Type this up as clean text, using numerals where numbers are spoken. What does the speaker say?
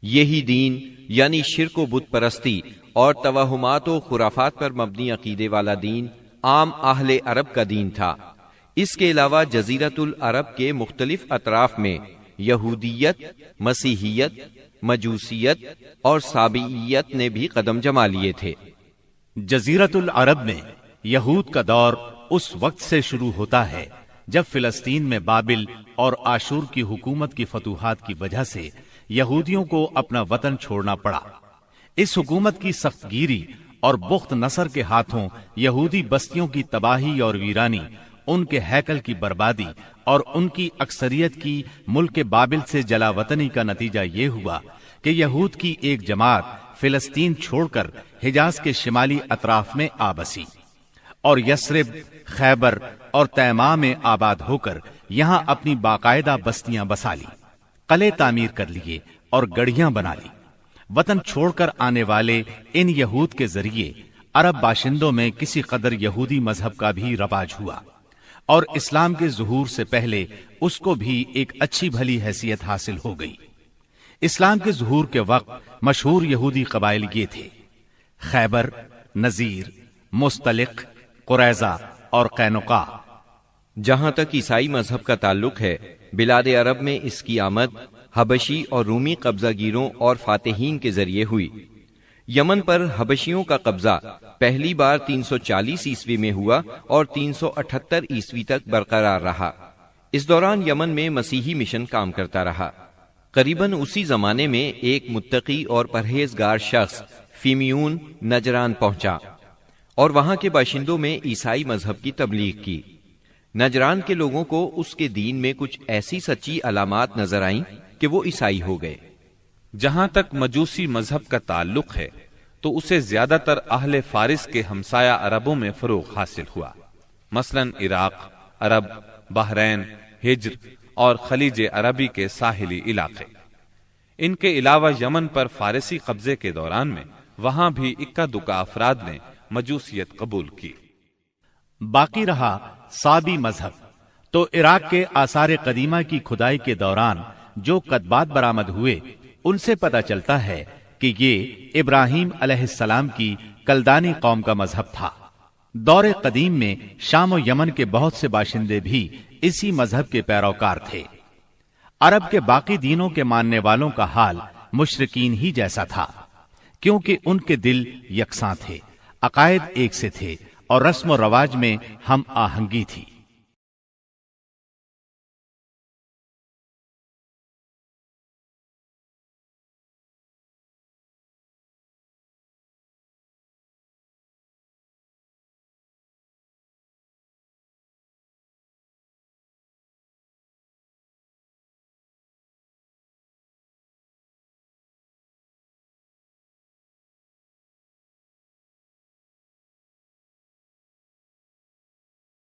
یہی دین یعنی شرک و بت پرستی اور توہمات و خرافات پر مبنی عقیدے والا دین عام اہل عرب کا دین تھا۔ اس کے علاوہ جزیرۃ العرب کے مختلف اطراف میں یہودیت، مسیحیت، مجوسیت اور سابعیت نے بھی قدم جما لیے تھے۔ جزیرۃ العرب میں یہود کا دور اس وقت سے شروع ہوتا ہے جب فلسطین میں بابل اور آشور کی حکومت کی فتوحات کی وجہ سے یہودیوں کو اپنا وطن چھوڑنا پڑا۔ اس حکومت کی سخت گیری اور بخت نصر کے ہاتھوں یہودی بستیوں کی تباہی اور ویرانی، ان کے ہیکل کی بربادی اور ان کی اکثریت کی ملک بابل سے جلا وطنی کا نتیجہ یہ ہوا کہ یہود کی ایک جماعت فلسطین چھوڑ کر حجاز کے شمالی اطراف میں آ بسی اور یثرب، خیبر اور تیماء میں آباد ہو کر یہاں اپنی باقاعدہ بستیاں بسا لی، قلعے تعمیر کر لیے اور گڑھیاں بنا لی۔ وطن چھوڑ کر آنے والے ان یہود کے ذریعے عرب باشندوں میں کسی قدر یہودی مذہب کا بھی رواج ہوا اور اسلام کے ظہور سے پہلے اس کو بھی ایک اچھی بھلی حیثیت حاصل ہو گئی۔ اسلام کے ظہور کے وقت مشہور یہودی قبائل یہ تھے: خیبر، نذیر، مستلق، قریظہ اور قینقاع۔ جہاں تک عیسائی مذہب کا تعلق ہے، بلاد عرب میں اس کی آمد حبشی اور رومی قبضہ گیروں اور فاتحین کے ذریعے ہوئی۔ یمن پر حبشیوں کا قبضہ پہلی بار 340 عیسوی میں ہوا اور 378 عیسوی تک برقرار رہا۔ اس دوران یمن میں مسیحی مشن کام کرتا رہا۔ قریباً اسی زمانے میں ایک متقی اور پرہیزگار شخص فیمیون نجران پہنچا اور وہاں کے باشندوں میں عیسائی مذہب کی تبلیغ کی۔ نجران کے لوگوں کو اس کے دین میں کچھ ایسی سچی علامات نظر آئیں کہ وہ عیسائی ہو گئے۔ جہاں تک مجوسی مذہب کا تعلق ہے تو اسے زیادہ تر اہل فارس کے ہمسایہ عربوں میں فروغ حاصل ہوا، مثلا عراق، عرب، بحرین، ہجر اور خلیج عربی کے ساحلی علاقے۔ ان کے علاوہ یمن پر فارسی قبضے کے دوران میں وہاں بھی اکا دکا افراد نے مجوسیت قبول کی۔ باقی رہا صابی مذہب، تو عراق کے آثار قدیمہ کی کھدائی کے دوران جو کتبات برآمد ہوئے ان سے پتہ چلتا ہے کہ یہ ابراہیم علیہ السلام کی کلدانی قوم کا مذہب تھا۔ دور قدیم میں شام و یمن کے بہت سے باشندے بھی اسی مذہب کے پیروکار تھے۔ عرب کے باقی دینوں کے ماننے والوں کا حال مشرکین ہی جیسا تھا، کیونکہ ان کے دل یکساں تھے، عقائد ایک سے تھے اور رسم و رواج میں ہم آہنگی تھی۔